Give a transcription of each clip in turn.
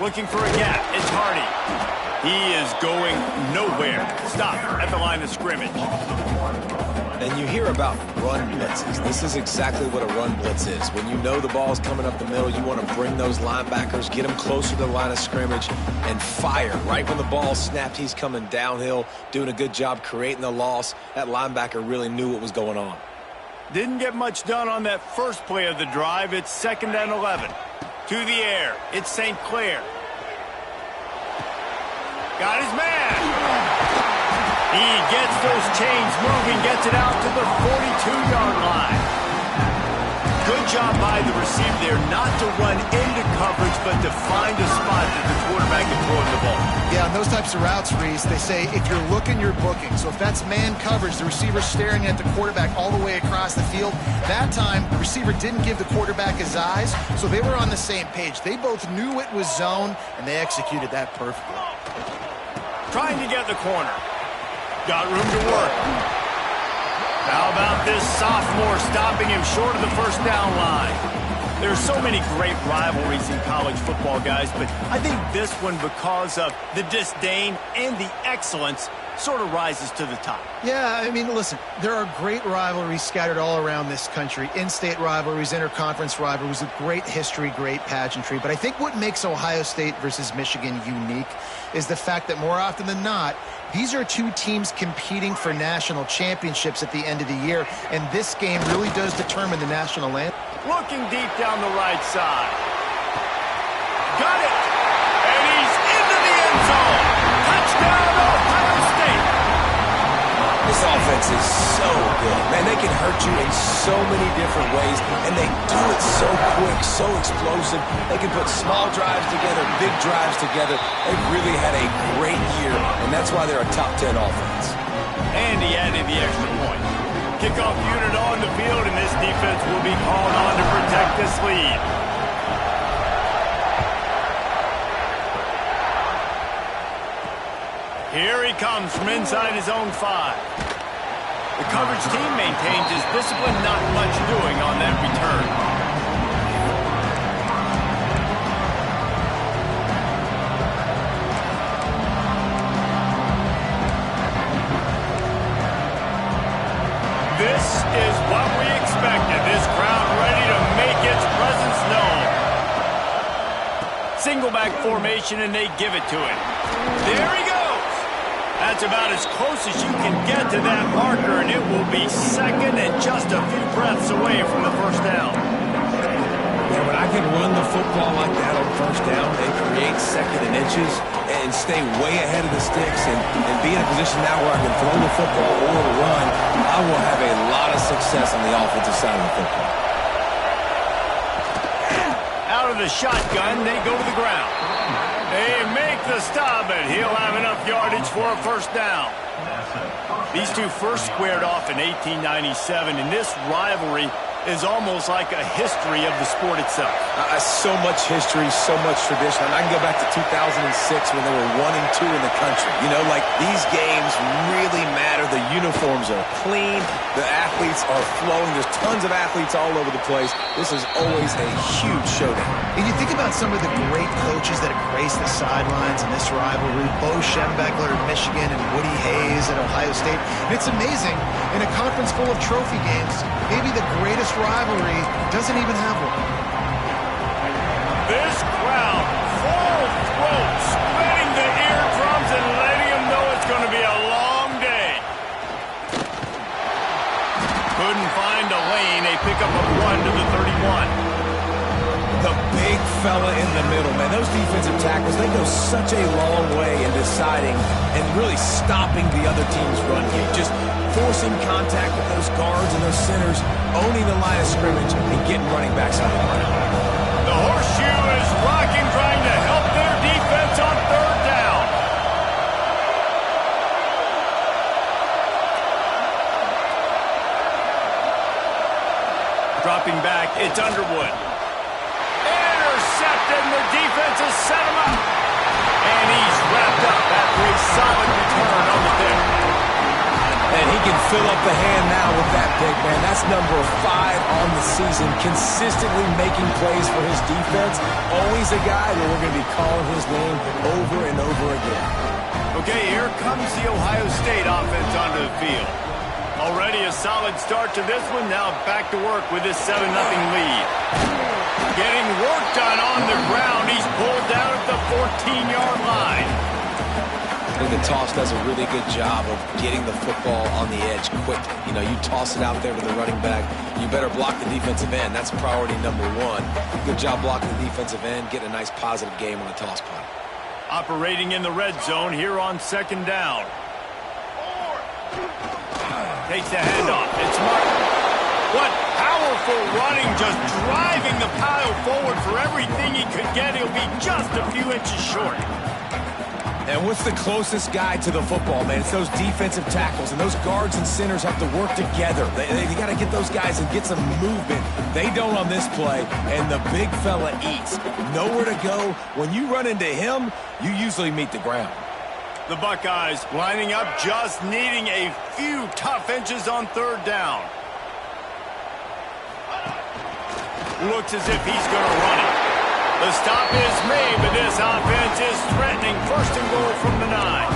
Looking for a gap. It's Hardy. He is going nowhere. Stop at the line of scrimmage. And you hear about run blitzes. This is exactly what a run blitz is. When you know the ball's coming up the middle, you want to bring those linebackers, get them closer to the line of scrimmage, and fire. Right when the ball's snapped, he's coming downhill, doing a good job creating the loss. That linebacker really knew what was going on. Didn't get much done on that first play of the drive. It's 2nd and 11. To the air. It's St. Clair. Got his man. He gets those chains moving, gets it out to the 42-yard line. Good job by the receiver there not to run into coverage, but to find a spot that the quarterback can throw the ball. Yeah, on those types of routes, Reese, they say if you're looking, you're booking. So if that's man coverage, the receiver's staring at the quarterback all the way across the field. That time, the receiver didn't give the quarterback his eyes, so they were on the same page. They both knew it was zone, and they executed that perfectly. Trying to get the corner. Got room to work. How about this sophomore stopping him short of the first down line? There are so many great rivalries in college football, guys, but I think this one, because of the disdain and the excellence, sort of rises to the top. Yeah, I mean, listen, there are great rivalries scattered all around this country. In-state rivalries, interconference rivalries with great history, great pageantry. But I think what makes Ohio State versus Michigan unique is the fact that more often than not, these are two teams competing for national championships at the end of the year, and this game really does determine the national land. Looking deep down the right side. Got it! And he's into the end zone! Touchdown, Ohio State! This offense is so good. Man, they can hurt you in so many different ways, and they do it so quick, so explosive. They can put small drives together, big drives together. They've really had a great year, and that's why they're a top 10 offense. And he added the extra point. Kickoff unit on the field, and this defense will be called on to protect this lead. Here he comes from inside his own 5. The coverage team maintains his discipline, not much doing on that return. This is what we expected. This crowd ready to make its presence known. Single back formation, and they give it to him. There he goes. That's about as close as you can get to that marker, and it will be 2nd and just a few breaths away from the first down. Yeah, when I can run the football like that on first down and create 2nd and inches and stay way ahead of the sticks and be in a position now where I can throw the football or run, I will have a lot of success on the offensive side of the football. Out of the shotgun, they go to the ground. They make the stop, but he'll have enough yardage for a first down. These two first squared off in 1897, and this rivalry is almost like a history of the sport itself. So much history, so much tradition. I can go back to 2006 when they were 1 and 2 in the country. You know, like, these games really matter. The uniforms are clean. The athletes are flowing. There's tons of athletes all over the place. This is always a huge showdown. And you think about some of the great coaches that have graced the sidelines in this rivalry, Bo Schembechler at Michigan and Woody Hayes at Ohio State. And it's amazing, in a conference full of trophy games, maybe the greatest rivalry doesn't even have one. This crowd, full throat, spreading the eardrums and letting them know it's going to be a long day. Couldn't find a lane. They pick up a 1 to the 31. The big fella in the middle, man. Those defensive tackles, they go such a long way in deciding and really stopping the other team's run game. Just forcing contact with those guards and those centers, owning the line of scrimmage, and getting running backs out of the line. The horseshoe is rocking, trying to help their defense on 3rd down. Dropping back, it's Underwood. Intercepted, and the defense has set him up. And he's wrapped up after a solid return on the pick. And he can fill up the hand now with that big man. That's number 5 on the season, consistently making plays for his defense. Always a guy that we're going to be calling his name over and over again. Okay, here comes the Ohio State offense onto the field. Already a solid start to this one. Now back to work with this 7-0 lead. Getting work done on the ground. He's pulled down at the 14-yard line. I think the toss does a really good job of getting the football on the edge quickly. You know, you toss it out there to the running back, you better block the defensive end. That's priority number 1. Good job blocking the defensive end, getting a nice positive game on the toss play. Operating in the red zone here on 2nd down. Takes the handoff. It's Martin. What powerful running, just driving the pile forward for everything he could get. He'll be just a few inches short. And what's the closest guy to the football, man? It's those defensive tackles, and those guards and centers have to work together. They got to get those guys and get some movement. They don't on this play, and the big fella eats. Nowhere to go. When you run into him, you usually meet the ground. The Buckeyes lining up, just needing a few tough inches on 3rd down. Looks as if he's going to run it. The stop is made, but this offense is threatening 1st and goal from the 9.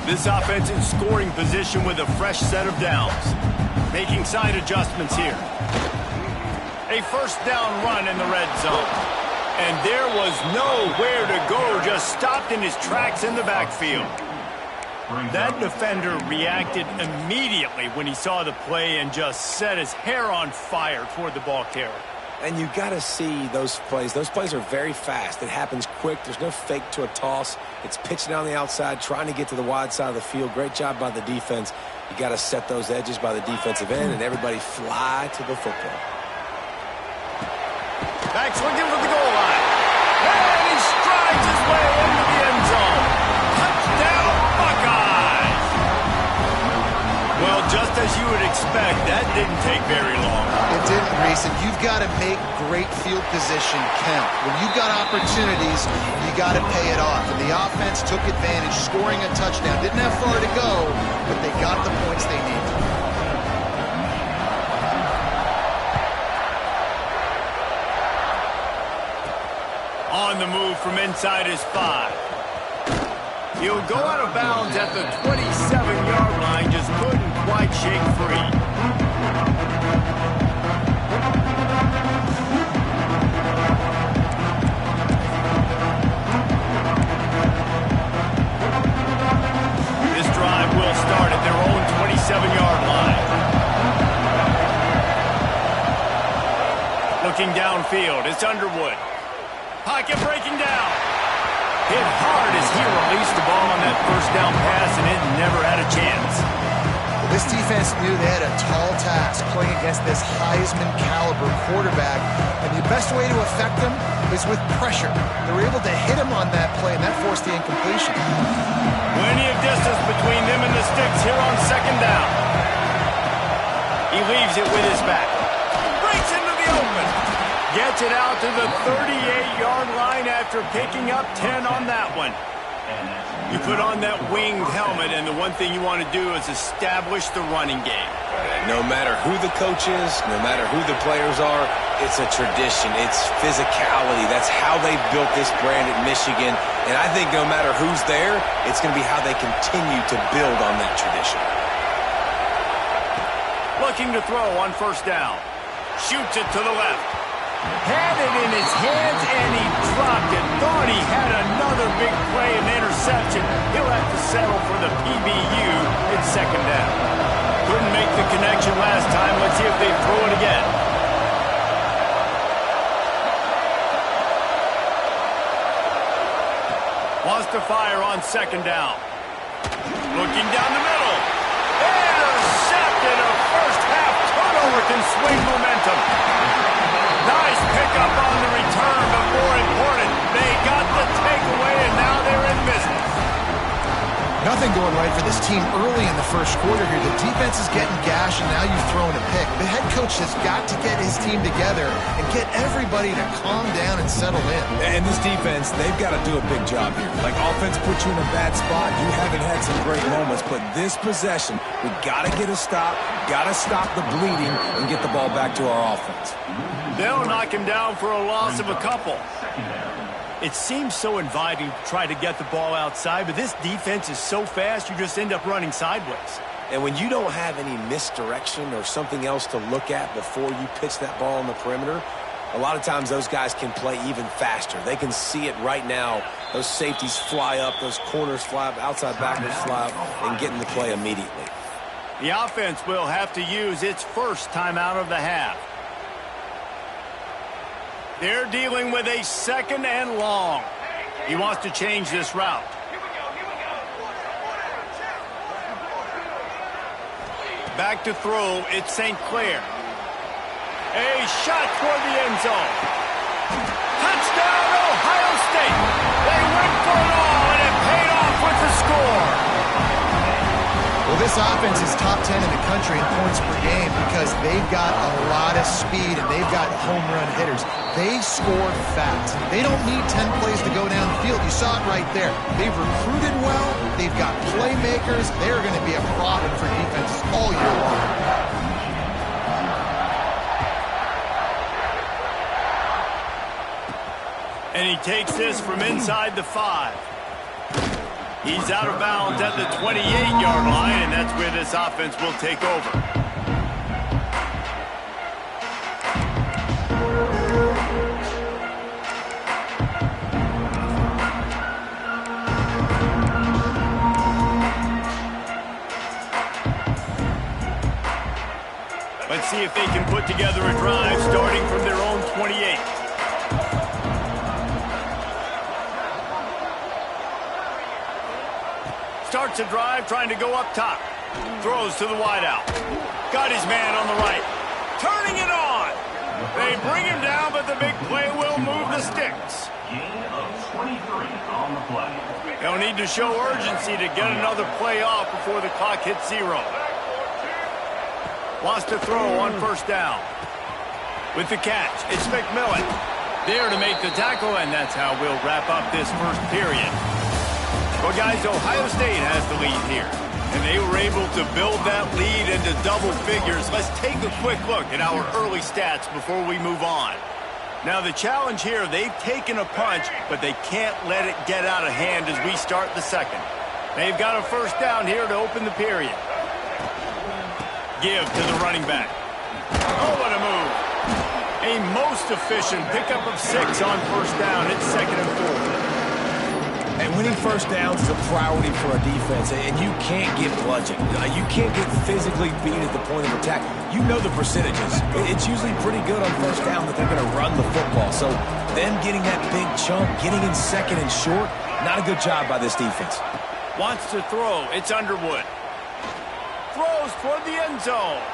This offense in scoring position with a fresh set of downs. Making side adjustments here. A 1st down run in the red zone. And there was nowhere to go, just stopped in his tracks in the backfield. That defender reacted immediately when he saw the play and just set his hair on fire toward the ball carrier. And you got to see those plays. Those plays are very fast. It happens quick. There's no fake to a toss. It's pitching down the outside, trying to get to the wide side of the field. Great job by the defense. You got to set those edges by the defensive end, and everybody fly to the football. Back's looking for the goal line. And he strides his way into the end zone. Touchdown, Buckeyes! Well, just as you would expect, that didn't take very long. It didn't, Reese, and you've got to make great field position count. When you've got opportunities, you got to pay it off. And the offense took advantage, scoring a touchdown. Didn't have far to go, but they got the points they needed. On the move from inside his 5. He'll go out of bounds at the 27-yard line, just couldn't quite shake free. This drive will start at their own 27-yard line. Looking downfield, it's Underwood. Pocket breaking down. Hit hard as he released the ball on that 1st down pass, and it never had a chance. Well, this defense knew they had a tall task playing against this Heisman caliber quarterback, and the best way to affect him is with pressure. They were able to hit him on that play, and that forced the incompletion. Plenty of distance between them and the sticks here on 2nd down. He leaves it with his back. Breaks into the open. Gets it out to the 38-yard line after picking up 10 on that one. You put on that winged helmet, and the one thing you want to do is establish the running game. No matter who the coach is, no matter who the players are, it's a tradition. It's physicality. That's how they built this brand at Michigan. And I think no matter who's there, it's going to be how they continue to build on that tradition. Looking to throw on 1st down. Shoots it to the left. Had it in his hands, and he dropped it. Thought he had another big play and interception. He'll have to settle for the PBU in 2nd down. Couldn't make the connection last time. Let's see if they throw it again. Wants to fire on 2nd down. Looking down the middle. Intercepted. A first-half turnover can swing momentum. Nice pickup on the return, but more important, they got the takeaway, and now they're in business. Nothing going right for this team early in the first quarter here. The defense is getting gashed, and now you've thrown a pick. The head coach has got to get his team together and get everybody to calm down and settle in. And this defense, they've got to do a big job here. Like, offense puts you in a bad spot. You haven't had some great moments, but this possession, we got to get a stop, got to stop the bleeding, and get the ball back to our offense. They'll knock him down for a loss of a couple. It seems so inviting to try to get the ball outside, but this defense is so fast, you just end up running sideways. And when you don't have any misdirection or something else to look at before you pitch that ball on the perimeter, a lot of times those guys can play even faster. They can see it right now. Those safeties fly up, those corners fly up, outside backers fly up, and get in the play immediately. The offense will have to use its first timeout of the half. They're dealing with a 2nd and long. He wants to change this route. Back to throw, it's St. Clair. A shot toward the end zone. Touchdown, Ohio State. They went for it all, and it paid off with the score. Well, this offense is top 10 in the country in points per game because they've got a lot of speed and they've got home run hitters. They score fast. They don't need 10 plays to go down the field. You saw it right there. They've recruited well. They've got playmakers. They're going to be a problem for defenses all year long. And he takes this from inside the 5. He's out of bounds at the 28-yard line, and that's where this offense will take over. Let's see if they can put together a drive starting from their own 28. Starts a drive trying to go up top. Throws to the wideout. Got his man on the right. Turning it on. They bring him down, but the big play will move the sticks. They'll need to show urgency to get another play off before the clock hits 0. Wants to throw on 1st down. With the catch, it's McMillan. There to make the tackle, and that's how we'll wrap up this first period. Well, guys, Ohio State has the lead here, and they were able to build that lead into double figures. Let's take a quick look at our early stats before we move on. Now, the challenge here, they've taken a punch, but they can't let it get out of hand as we start the second. They've got a 1st down here to open the period. Give to the running back. Oh, what a move. A most efficient pickup of 6 on 1st down. It's 2nd and 4. And winning 1st downs is a priority for a defense, and you can't get bludgeoned. You can't get physically beat at the point of attack. You know the percentages. It's usually pretty good on 1st down that they're going to run the football. So them getting that big chunk, getting in 2nd and short, not a good job by this defense. Wants to throw. It's Underwood. Throws toward the end zone.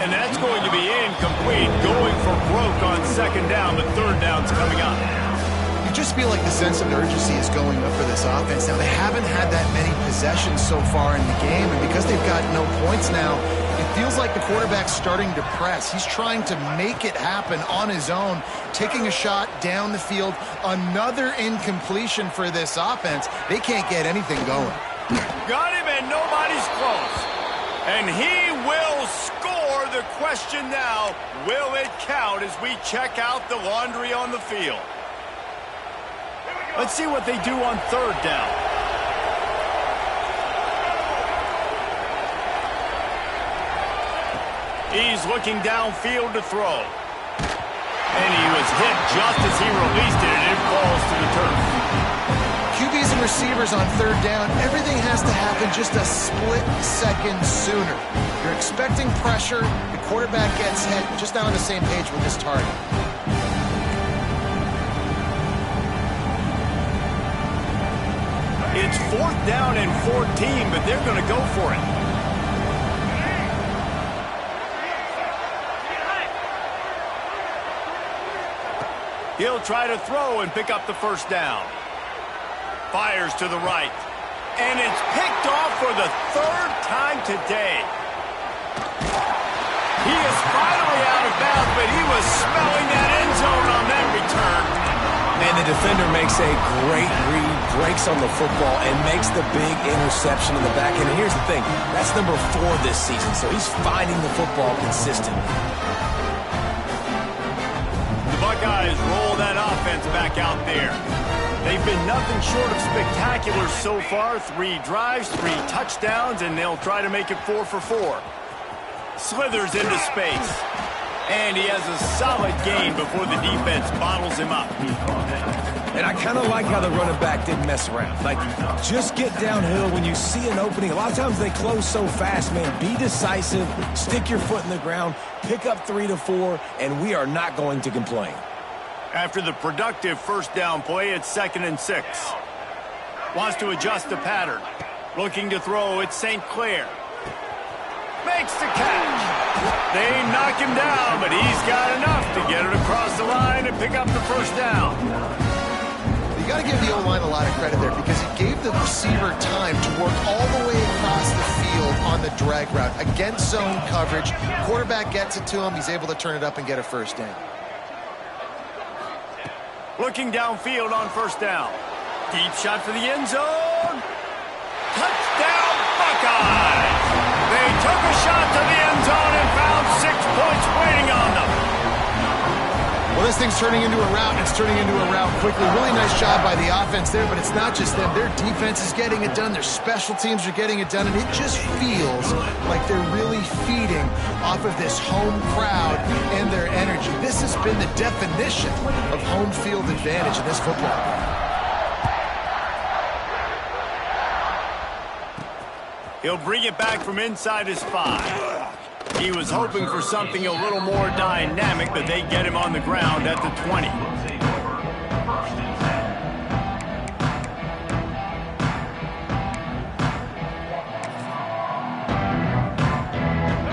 And that's going to be incomplete. Going for broke on 2nd down, but 3rd down's coming up. You just feel like the sense of urgency is going up for this offense. Now, they haven't had that many possessions so far in the game, and because they've got no points now, it feels like the quarterback's starting to press. He's trying to make it happen on his own, taking a shot down the field. Another incompletion for this offense. They can't get anything going. Got him, and nobody's close. And he will score. The question now, will it count as we check out the laundry on the field? Let's see what they do on 3rd down. He's looking downfield to throw. And he was hit just as he released it, and it falls to the turf. QBs and receivers on 3rd down, everything has to happen just a split second sooner. You're expecting pressure, the quarterback gets hit, just not on the same page with his target. It's 4th down and 14, but they're going to go for it. He'll try to throw and pick up the 1st down. Fires to the right. And it's picked off for the third time today. He is finally out of bounds, but he was smelling that end zone on that return. And the defender makes a great read, breaks on the football, and makes the big interception in the back end. And here's the thing, that's number 4 this season, so he's finding the football consistently. The Buckeyes roll that offense back out there. They've been nothing short of spectacular so far. 3 drives, 3 touchdowns, and they'll try to make it 4 for 4. Slithers into space. And he has a solid gain before the defense bottles him up. And I kind of like how the running back didn't mess around. Like, just get downhill when you see an opening. A lot of times they close so fast, man. Be decisive, stick your foot in the ground, pick up 3 to 4, and we are not going to complain. After the productive first down play, it's 2nd and 6. Wants to adjust the pattern. Looking to throw, it's St. Clair. Makes the catch. They knock him down, but he's got enough to get it across the line and pick up the first down. You got to give the O-line a lot of credit there because he gave the receiver time to work all the way across the field on the drag route against zone coverage. Quarterback gets it to him. He's able to turn it up and get a first down. Looking downfield on first down. Deep shot for the end zone. Touchdown, Buckeyes! They took a shot to the end zone and found 6 points waiting on them. Well, this thing's turning into a rout, and it's turning into a rout quickly. Really nice job by the offense there, but it's not just them. Their defense is getting it done. Their special teams are getting it done, and it just feels like they're really feeding off of this home crowd and their energy. This has been the definition of home field advantage in this football game. He'll bring it back from inside his 5. He was hoping for something a little more dynamic, but they get him on the ground at the 20.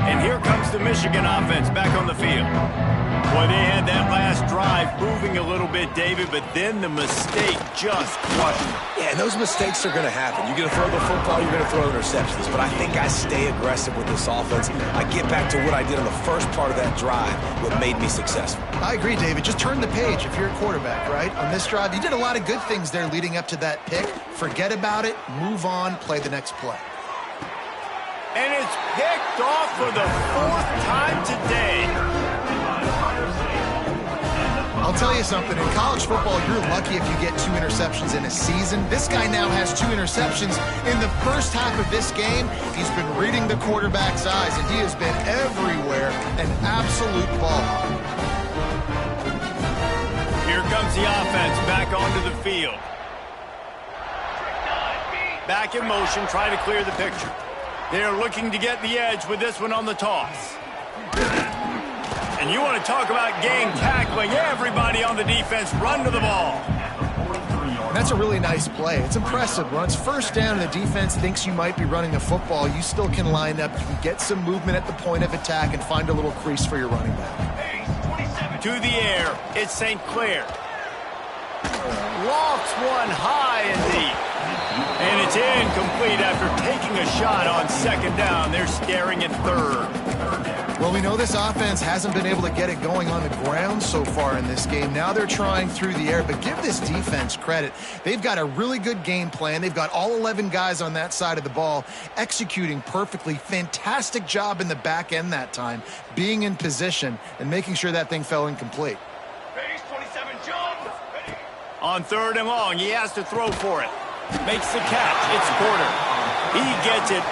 And here comes the Michigan offense back on the field. Boy, they had that last drive moving a little bit, David, but then the mistake just crushed them. Yeah, and those mistakes are going to happen. You're going to throw the football, you're going to throw interceptions. But I think I stay aggressive with this offense. I get back to what I did on the first part of that drive, what made me successful. I agree, David. Just turn the page if you're a quarterback, right? On this drive, you did a lot of good things there leading up to that pick. Forget about it, move on, play the next play. And it's picked off for the 4th time today. I'll tell you something, in college football, you're lucky if you get 2 interceptions in a season. This guy now has 2 interceptions in the first half of this game. He's been reading the quarterback's eyes, and he has been everywhere, an absolute ball. Here comes the offense back onto the field. Back in motion, try to clear the picture. They're looking to get the edge with this one on the toss. And you want to talk about game tackling. Everybody on the defense run to the ball. That's a really nice play. It's impressive. Once first down and the defense thinks you might be running the football, you still can line up. You can get some movement at the point of attack and find a little crease for your running back. To the air, it's St. Clair. Lofts one high and deep. And it's incomplete after taking a shot on 2nd down. They're staring at 3rd. Well, we know this offense hasn't been able to get it going on the ground so far in this game. Now they're trying through the air, but give this defense credit. They've got a really good game plan. They've got all 11 guys on that side of the ball executing perfectly. Fantastic job in the back end that time, being in position and making sure that thing fell incomplete. On 3rd and long, he has to throw for it. Makes the catch. It's Porter. He gets it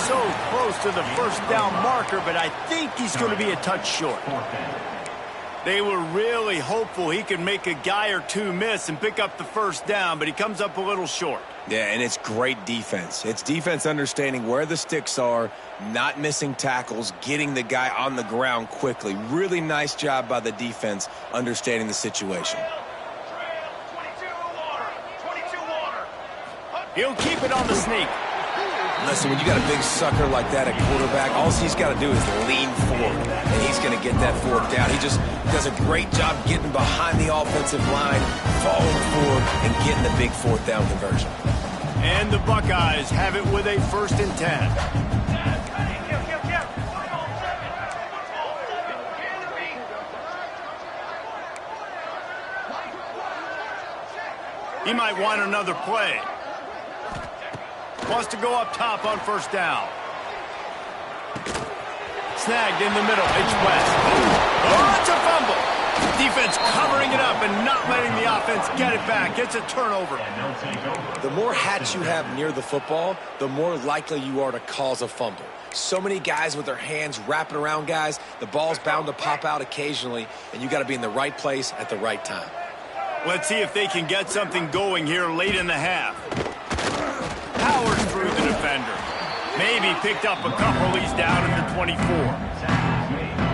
so close to the first down marker, but I think he's going to be a touch short. They were really hopeful he could make a guy or 2 miss and pick up the first down, but he comes up a little short. Yeah, and it's great defense. It's defense understanding where the sticks are, not missing tackles, getting the guy on the ground quickly. Really nice job by the defense understanding the situation. He'll keep it on the sneak. Listen, when you got a big sucker like that at quarterback, all he's got to do is lean forward, and he's going to get that 4th down. He just does a great job getting behind the offensive line, falling forward, and getting the big 4th down conversion. And the Buckeyes have it with a 1st and 10. He might want another play. Wants to go up top on 1st down. Snagged in the middle. It's West. Oh, it's a fumble. Defense covering it up and not letting the offense get it back. It's a turnover. The more hats you have near the football, the more likely you are to cause a fumble. So many guys with their hands wrapping around guys. The ball's bound to pop out occasionally, and you got to be in the right place at the right time. Let's see if they can get something going here late in the half. Powers through the defender. Maybe picked up a couple. He's down at the 24.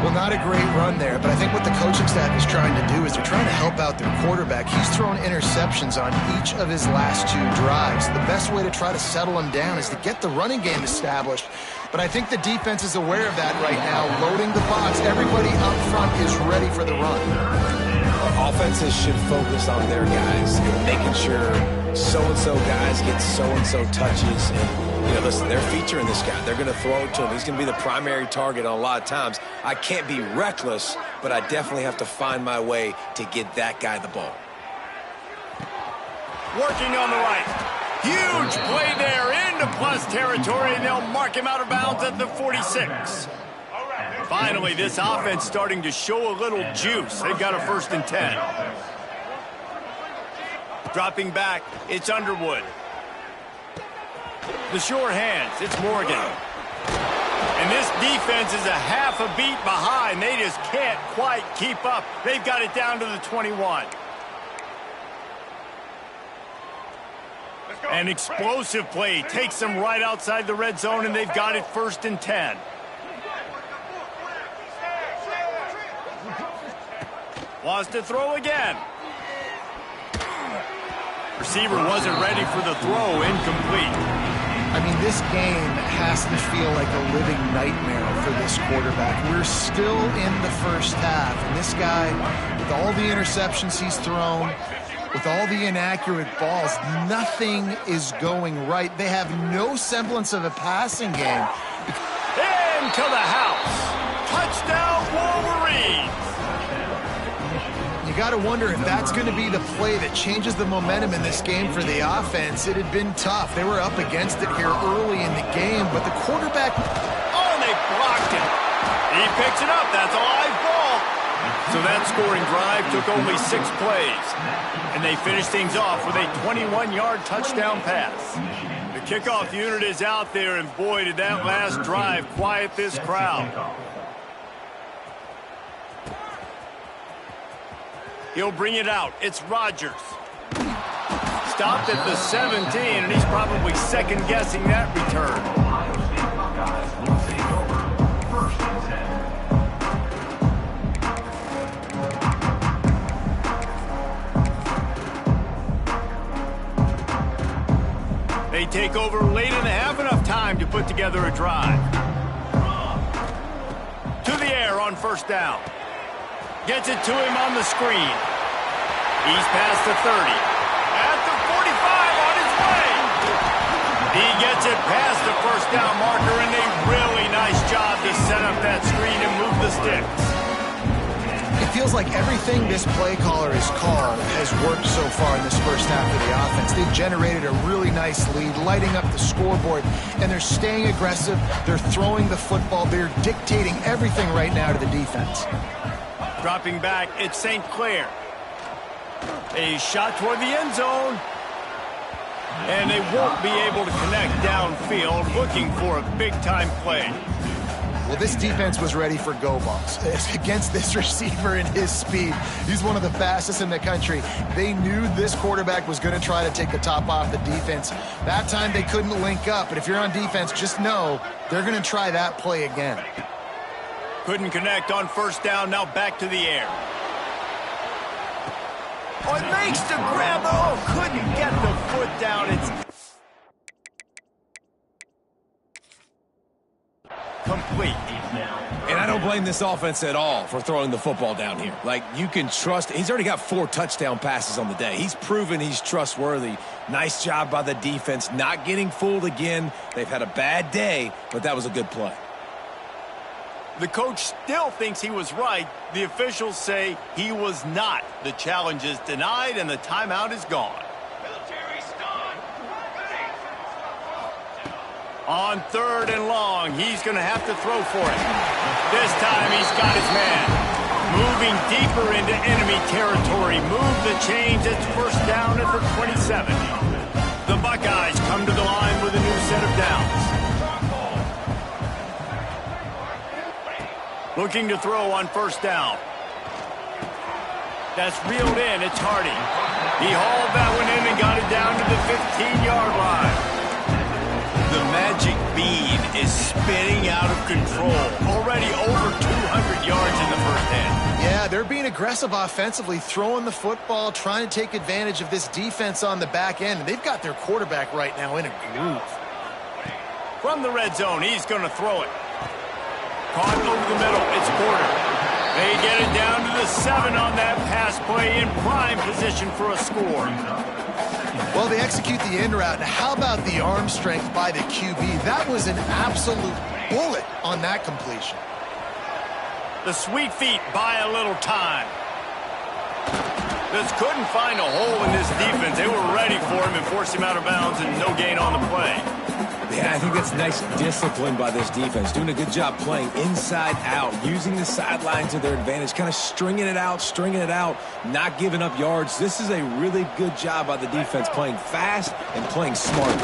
Well, not a great run there, but I think what the coaching staff is trying to do is they're trying to help out their quarterback. He's thrown interceptions on each of his last 2 drives. The best way to try to settle him down is to get the running game established. But I think the defense is aware of that right now, loading the box. Everybody up front is ready for the run. Offenses should focus on their guys, making sure so-and-so guys get so-and-so touches. And, listen, they're featuring this guy. They're going to throw it to him. He's going to be the primary target on a lot of times. I can't be reckless, but I definitely have to find my way to get that guy the ball. Working on the right. Huge play there into plus territory, and they'll mark him out of bounds at the 46. Finally, this offense starting to show a little juice. They've got a 1st and 10. Dropping back, it's Underwood. The sure hands, it's Morgan. And this defense is a half a beat behind. They just can't quite keep up. They've got it down to the 21. An explosive play takes them right outside the red zone, and they've got it 1st and 10. Wants to throw again. Receiver wasn't ready for the throw. Incomplete. I mean, this game has to feel like a living nightmare for this quarterback. We're still in the 1st half, and this guy, with all the interceptions he's thrown, with all the inaccurate balls, nothing is going right. They have no semblance of a passing game. Into the house. Touchdown, Wolverines. You got to wonder if that's going to be the play that changes the momentum in this game for the offense. It had been tough. They were up against it here early in the game, but the quarterback... Oh, they blocked it. He picks it up. That's a live ball. So that scoring drive took only 6 plays, and they finished things off with a 21-yard touchdown pass. The kickoff unit is out there, and boy, did that last drive quiet this crowd. He'll bring it out. It's Rodgers. Stopped at the 17, and he's probably second-guessing that return. They take over late and have enough time to put together a drive. To the air on 1st down. Gets it to him on the screen. He's past the 30. At the 45 on his way. He gets it past the 1st down marker, and a really nice job to set up that screen and move the sticks. It feels like everything this play caller has called has worked so far in this 1st half of the offense. They've generated a really nice lead, lighting up the scoreboard, and they're staying aggressive. They're throwing the football. They're dictating everything right now to the defense. Dropping back, it's St. Clair. A shot toward the end zone. And they won't be able to connect downfield, looking for a big-time play. Well, this defense was ready for go balls against this receiver and his speed. He's one of the fastest in the country. They knew this quarterback was going to try to take the top off the defense. That time they couldn't link up, but if you're on defense, just know they're going to try that play again. Couldn't connect on 1st down, now back to the air. Oh, it makes the grab. Oh, couldn't get the foot down. It's complete. And I don't blame this offense at all for throwing the football down here. Like, you can trust. He's already got 4 touchdown passes on the day. He's proven he's trustworthy. Nice job by the defense, not getting fooled again. They've had a bad day, but that was a good play. The coach still thinks he was right. The officials say he was not. The challenge is denied, and the timeout is gone. On 3rd and long, he's going to have to throw for it. This time he's got his man. Moving deeper into enemy territory. Move the chains. It's first down at the 27. The Buckeyes come to the line with a new set of downs. Looking to throw on first down. That's reeled in. It's Hardy. He hauled that one in and got it down to the 15-yard line. The magic bean is spinning out of control. Already over 200 yards in the first half. Yeah, they're being aggressive offensively, throwing the football, trying to take advantage of this defense on the back end. And they've got their quarterback right now in a groove. From the red zone, he's going to throw it. Caught over the middle. It's Porter. They get it down to the 7 on that pass play in prime position for a score. Well, they execute the end route. Now, how about the arm strength by the QB? That was an absolute bullet on that completion. The sweet feet buy a little time. Just couldn't find a hole in this defense. They were ready for him and forced him out of bounds, and no gain on the play. Yeah, I think that's nice discipline by this defense. Doing a good job playing inside out, using the sideline to their advantage, kind of stringing it out, not giving up yards. This is a really good job by the defense, playing fast and playing smart.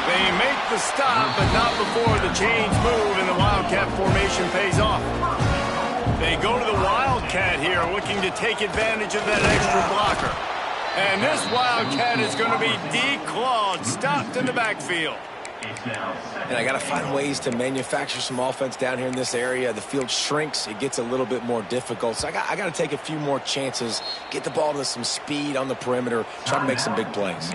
They make the stop, but not before the chains move and the Wildcat formation pays off. They go to the Wildcat here, looking to take advantage of that extra blocker. And this Wildcat is going to be declawed, stopped in the backfield. And I got to find ways to manufacture some offense down here in this area. The field shrinks. It gets a little bit more difficult. So I got to take a few more chances, get the ball to some speed on the perimeter, try to make some big plays.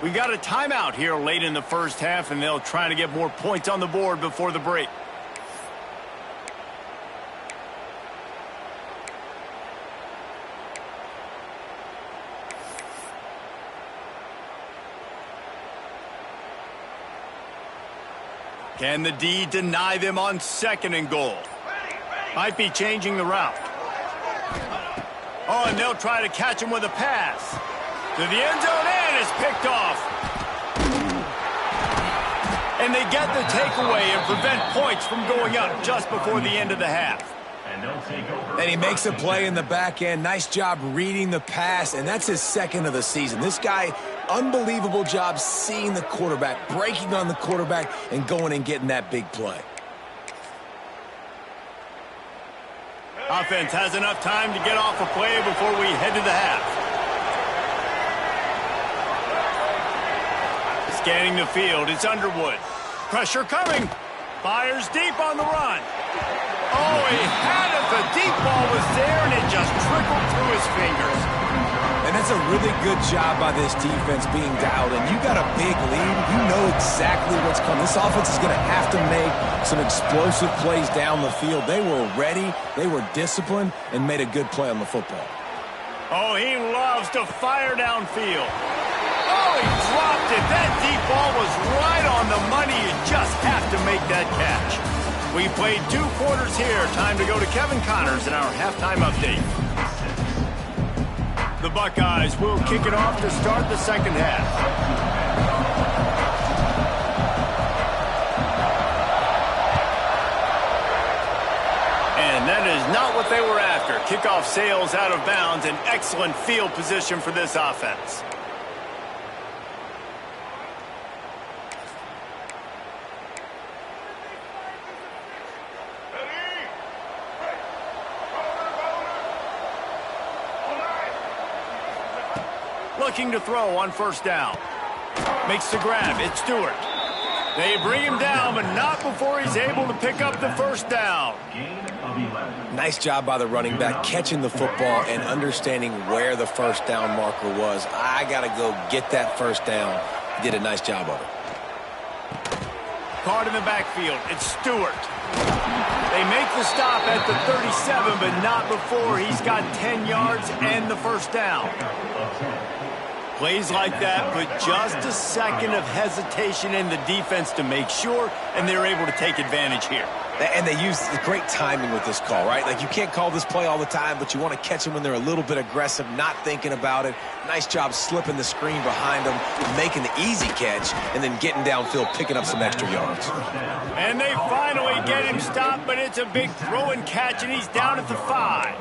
We got a timeout here late in the first half, and they'll try to get more points on the board before the break. Can the D deny them on 2nd and goal? Might be changing the route. Oh, and they'll try to catch him with a pass. To the end zone, and it's picked off. And they get the takeaway and prevent points from going up just before the end of the half. And he makes a play in the back end. Nice job reading the pass, and that's his 2nd of the season. This guy, unbelievable job seeing the quarterback, breaking on the quarterback, and going and getting that big play. Offense has enough time to get off a play before we head to the half. Scanning the field, it's Underwood. Pressure coming. Fires deep on the run. Oh, he had it. The deep ball was there, and it just trickled through his fingers. And that's a really good job by this defense being dialed in. You got a big lead. You know exactly what's coming. This offense is going to have to make some explosive plays down the field. They were ready. They were disciplined and made a good play on the football. Oh, he loves to fire downfield. Oh, he dropped it. That deep ball was right on the money. You just have to make that catch. We played 2 quarters here. Time to go to Kevin Connors in our halftime update. The Buckeyes will kick it off to start the second half. And that is not what they were after. Kickoff sails out of bounds, and excellent field position for this offense. Looking to throw on first down. Makes the grab. It's Stewart. They bring him down, but not before he's able to pick up the first down. Nice job by the running back, catching the football and understanding where the first down marker was. I got to go get that first down. He did a nice job of it. Caught in the backfield. It's Stewart. They make the stop at the 37, but not before he's got 10 yards and the first down. Plays like that put just a second of hesitation in the defense to make sure, and they're able to take advantage here. And they use great timing with this call, right? Like, you can't call this play all the time, but you want to catch them when they're a little bit aggressive, not thinking about it. Nice job slipping the screen behind them, making the easy catch, and then getting downfield, picking up some extra yards. And they finally get him stopped, but it's a big throw and catch, and he's down at the 5.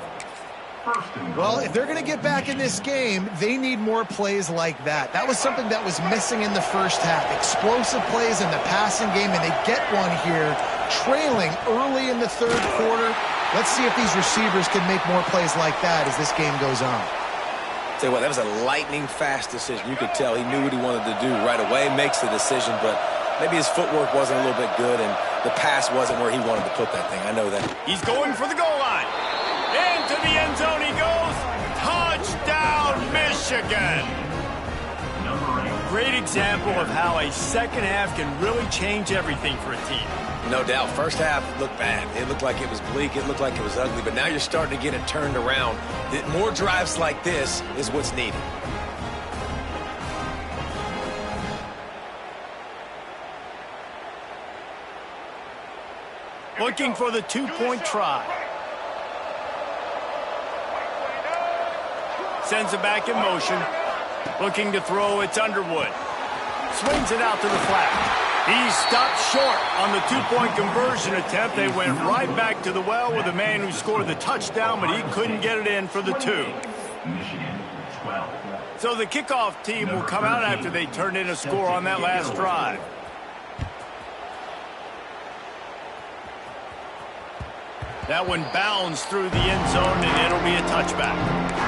Well, if they're going to get back in this game, they need more plays like that. That was something that was missing in the first half. Explosive plays in the passing game, and they get one here, trailing early in the third quarter. Let's see if these receivers can make more plays like that as this game goes on. Tell you what, that was a lightning-fast decision. You could tell he knew what he wanted to do right away, makes the decision, but maybe his footwork wasn't a little bit good, and the pass wasn't where he wanted to put that thing. I know that. He's going for the goal line. Into the end zone he goes. Touchdown, Michigan. Great example of how a second half can really change everything for a team. No doubt. First half looked bad. It looked like it was bleak. It looked like it was ugly. But now you're starting to get it turned around. More drives like this is what's needed. Looking for the two-point try. Sends it back in motion. Looking to throw, it's Underwood. Swings it out to the flat. He stopped short on the two-point conversion attempt. They went right back to the well with the man who scored the touchdown, but he couldn't get it in for the 2. So the kickoff team will come out after they turned in a score on that last drive. That one bounds through the end zone, and it'll be a touchback.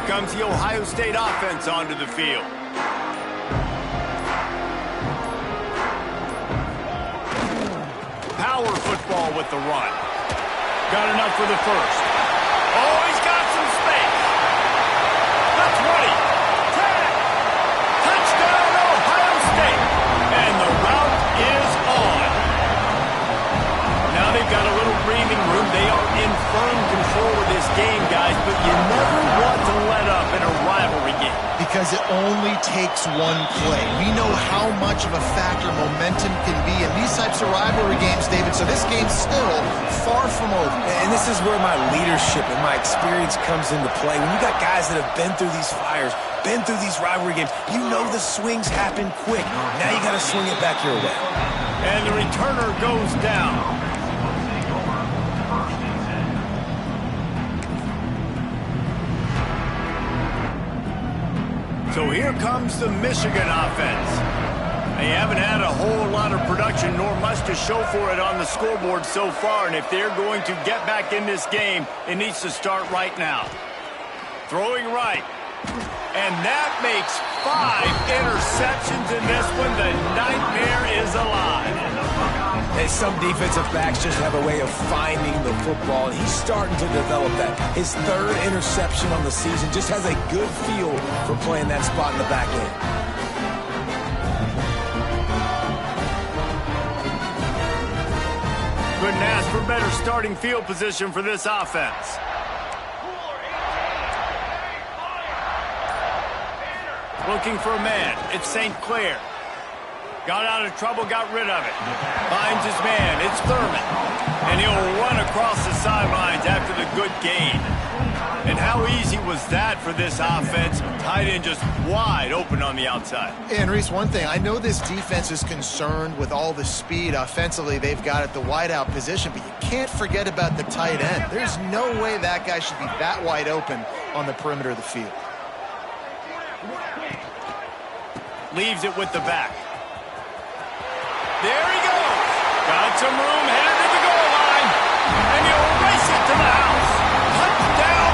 Comes the Ohio State offense onto the field. Power football with the run. Got enough for the first. Oh, he's got some space. The 20. 10. Touchdown, Ohio State. And the route is on. Now they've got a little breathing room. They are in firm control of this game, guys, but you never want to let up in a rivalry game. Because it only takes one play. We know how much of a factor momentum can be in these types of rivalry games, David, so this game's still far from over. And this is where my leadership and my experience comes into play. When you got guys that have been through these fires, been through these rivalry games, you know the swings happen quick. Now you got to swing it back your way. And the returner goes down. So here comes the Michigan offense. They haven't had a whole lot of production, nor much to show for it on the scoreboard so far. And if they're going to get back in this game, it needs to start right now. Throwing right. And that makes 5 interceptions in this one. The nightmare is alive. And some defensive backs just have a way of finding the football, and he's starting to develop that. His 3rd interception on the season, just has a good feel for playing that spot in the back end. Couldn't ask for better starting field position for this offense. Looking for a man. It's St. Clair. Got out of trouble, got rid of it. Finds his man. It's Thurman. And he'll run across the sidelines after the good gain. And how easy was that for this offense? Tight end just wide open on the outside. And, Reese, one thing. I know this defense is concerned with all the speed offensively they've got at the wideout position, but you can't forget about the tight end. There's no way that guy should be that wide open on the perimeter of the field. Leaves it with the back. There he goes. Got some room, headed to the goal line. And he'll race it to the house. Touchdown,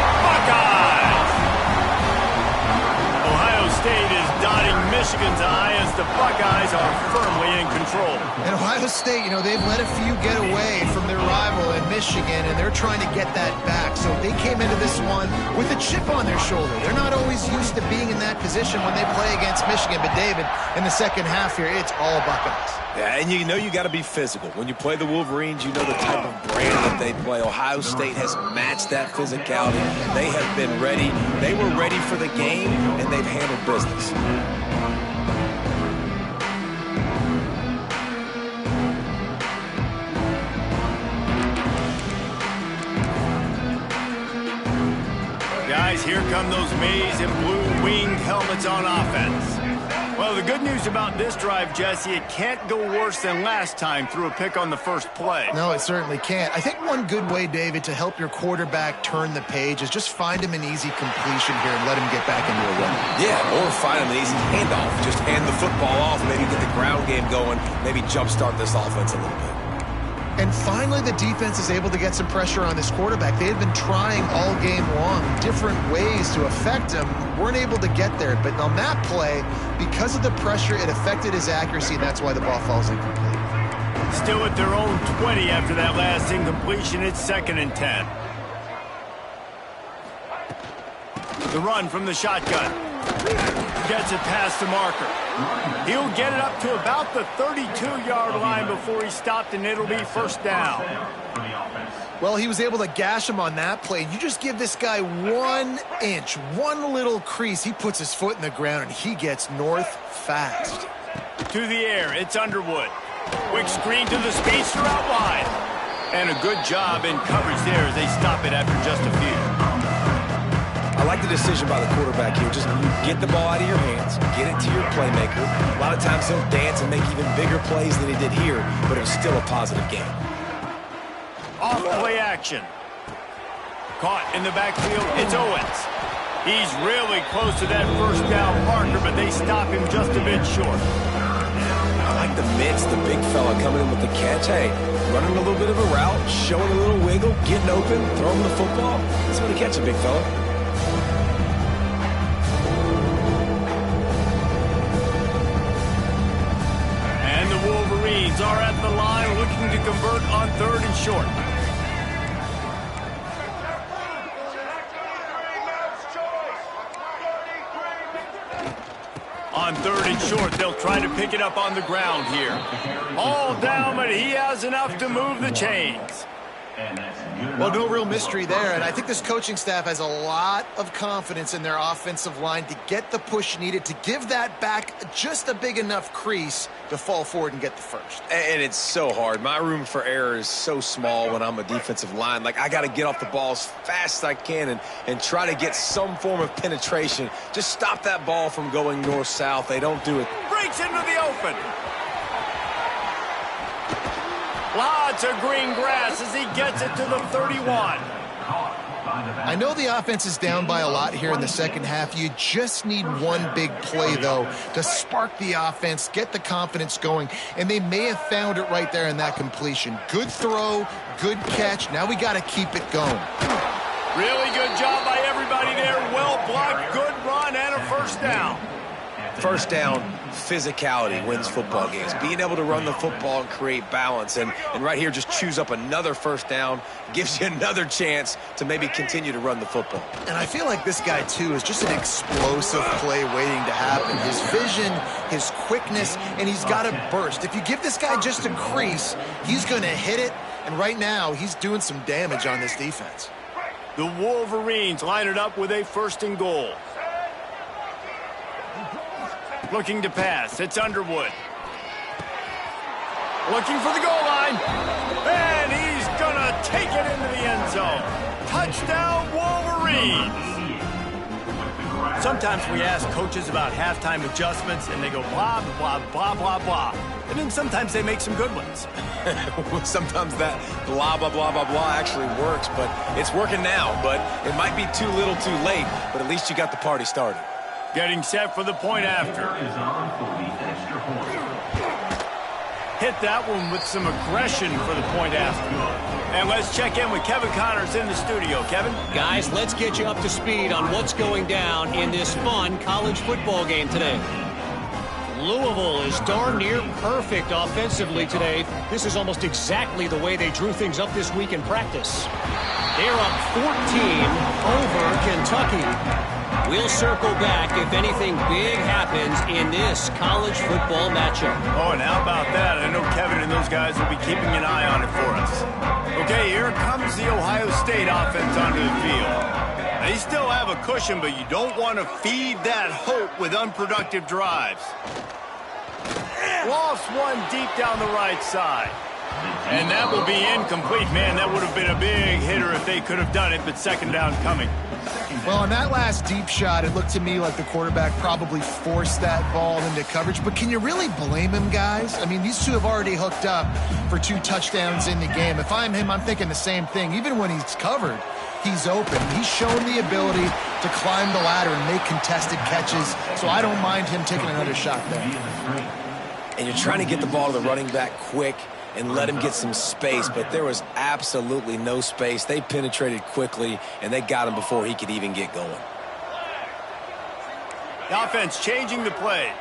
And Ohio State, they've let a few get away from their rival in Michigan, and they're trying to get that back. So they came into this one with a chip on their shoulder. They're not always used to being in that position when they play against Michigan. But, David, in the second half here, it's all Buckeyes. Yeah, and you got to be physical. When you play the Wolverines, you know the type of brand that they play. Ohio State has matched that physicality. They have been ready. They were ready for the game, and they've handled business. Guys, here come those maize and blue winged helmets on offense. Well, the good news about this drive, Jesse, it can't go worse than last time through a pick on the first play. No, it certainly can't. I think one good way, David, to help your quarterback turn the page is just find him an easy completion here and let him get back into a run. Yeah, or find him an easy handoff. Just hand the football off, maybe get the ground game going, maybe jumpstart this offense a little bit. And finally, the defense is able to get some pressure on this quarterback. They had been trying all game long different ways to affect him. Weren't able to get there. But on that play, because of the pressure, it affected his accuracy, and that's why the ball falls incomplete. Still at their own 20 after that last incompletion. It's 2nd and 10. The run from the shotgun. Gets it past the marker. He'll get it up to about the 32-yard line before he's stopped, and it'll be first down. Well, he was able to gash him on that play. You just give this guy 1 inch, one little crease. He puts his foot in the ground, and he gets north fast. To the air, it's Underwood. Quick screen to the speedster out wide. And a good job in coverage there as they stop it after just a few. I like the decision by the quarterback here. Just get the ball out of your hands, get it to your playmaker. A lot of times he'll dance and make even bigger plays than he did here, but it was still a positive game. Off play action. Caught in the backfield, it's Owens. He's really close to that first down marker, but they stop him just a bit short. I like the mix, the big fella coming in with the catch. Hey, running a little bit of a route, showing a little wiggle, getting open, throwing the football. That's when he catch a big fella. Wolverines are at the line looking to convert on 3rd and short. On 3rd and short, they'll try to pick it up on the ground here. All down, but he has enough to move the chains. Well, no real mystery there, and I think this coaching staff has a lot of confidence in their offensive line to get the push needed to give that back just a big enough crease to fall forward and get the first. And it's so hard. My room for error is so small when I'm a defensive line. Like, I got to get off the ball as fast as I can and try to get some form of penetration. Just stop that ball from going north-south. They don't do it. Breaks into the open. Lots of green grass as he gets it to the 31. I know the offense is down by a lot here in the second half. You just need one big play, though, to spark the offense, get the confidence going, and they may have found it right there in that completion. Good throw, good catch. Now we got to keep it going. Really good job by everybody there. Well blocked, good run, and a first down. First down, physicality wins football games. Being able to run the football and create balance. And right here, just choose up another first down, gives you another chance to maybe continue to run the football. And I feel like this guy, too, is just an explosive play waiting to happen. His vision, his quickness, and he's got a burst. If you give this guy just a crease, he's going to hit it. And right now, he's doing some damage on this defense. The Wolverines line it up with a 1st and goal. Looking to pass. It's Underwood. Looking for the goal line. And he's going to take it into the end zone. Touchdown, Wolverines. Sometimes we ask coaches about halftime adjustments, and they go blah, blah, blah, blah, blah. And then sometimes they make some good ones. Sometimes that blah, blah, blah, blah, blah actually works, but it's working now. But it might be too little too late, but at least you got the party started. Getting set for the point after. Hit that one with some aggression for the point after. And let's check in with Kevin Connors in the studio. Kevin? Guys, let's get you up to speed on what's going down in this fun college football game today. Louisville is darn near perfect offensively today. This is almost exactly the way they drew things up this week in practice. They're up 14 over Kentucky. We'll circle back if anything big happens in this college football matchup. Oh, and how about that? I know Kevin and those guys will be keeping an eye on it for us. Okay, here comes the Ohio State offense onto the field. They still have a cushion, but you don't want to feed that hope with unproductive drives. Lost one deep down the right side. And that will be incomplete. Man, that would have been a big hitter if they could have done it, but second down coming. Well, on that last deep shot, it looked to me like the quarterback probably forced that ball into coverage. But can you really blame him, guys? I mean, these two have already hooked up for 2 touchdowns in the game. If I'm him, I'm thinking the same thing. Even when he's covered, he's open. He's shown the ability to climb the ladder and make contested catches, so I don't mind him taking another shot there. And you're trying to get the ball to the running back quick and let him get some space, but there was absolutely no space. They penetrated quickly, and they got him before he could even get going. The offense changing the play.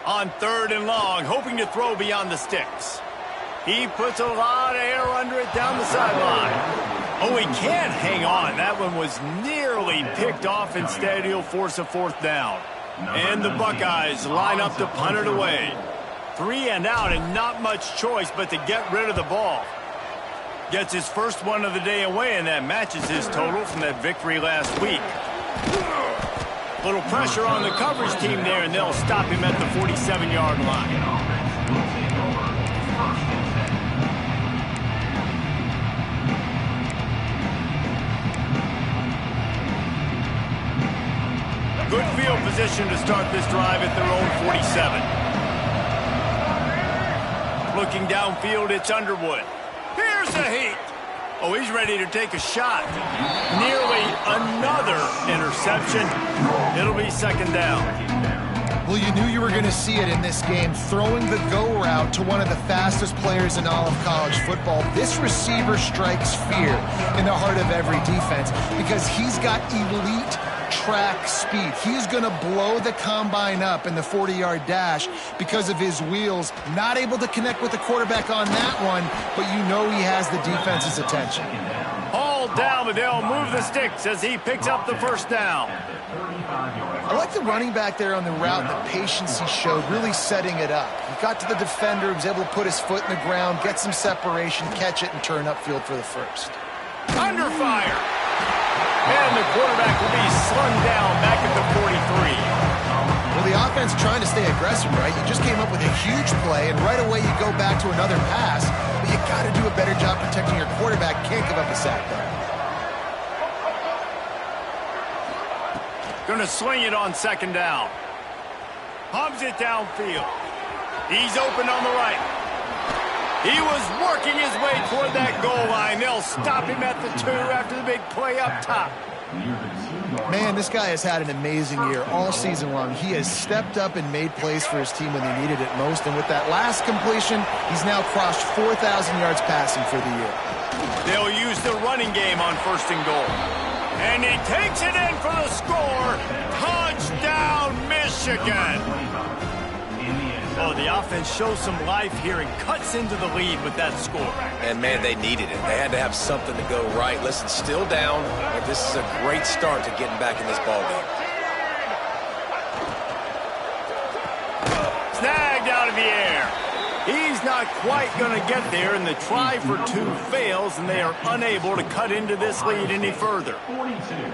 On 3rd and long, hoping to throw beyond the sticks. He puts a lot of air under it down the sideline. Oh, he can't hang on. That one was nearly picked off. Instead, he'll force a 4th down. And the Buckeyes line up to punt it away. 3 and out, and not much choice but to get rid of the ball. Gets his first one of the day away, and that matches his total from that victory last week. Little pressure on the coverage team there, and they'll stop him at the 47-yard line. Good field position to start this drive at their own 47. Looking downfield, it's Underwood. Here's a heat. Oh, he's ready to take a shot. Nearly another interception. It'll be 2nd down. Well, you knew you were going to see it in this game, throwing the go route to one of the fastest players in all of college football. This receiver strikes fear in the heart of every defense because he's got elite track speed. He's going to blow the combine up in the 40-yard dash because of his wheels. Not able to connect with the quarterback on that one, but you know he has the defense's attention. Hauled down, but they'll move the sticks as he picks up the 1st down. I like the running back there on the route, the patience he showed, really setting it up. He got to the defender, he was able to put his foot in the ground, get some separation, catch it, and turn upfield for the 1st. Under fire. And the quarterback will be slung down back at the 43. Well, the offense trying to stay aggressive, right? You just came up with a huge play, and right away you go back to another pass, but you got to do a better job protecting your quarterback. Can't give up a sack there. Going to sling it on 2nd down. Pumps it downfield. He's open on the right. He was working his way toward that goal line. They'll stop him at the 2 after the big play up top. Man, this guy has had an amazing year all season long. He has stepped up and made plays for his team when they needed it most. And with that last completion, he's now crossed 4,000 yards passing for the year. They'll use the running game on 1st and goal. And he takes it in for the score. Touchdown, Michigan. Oh, the offense shows some life here and cuts into the lead with that score. And, man, they needed it. They had to have something to go right. Listen, still down, but this is a great start to getting back in this ballgame. Snagged out of the air. He's not quite going to get there, and the try for 2 fails, and they are unable to cut into this lead any further.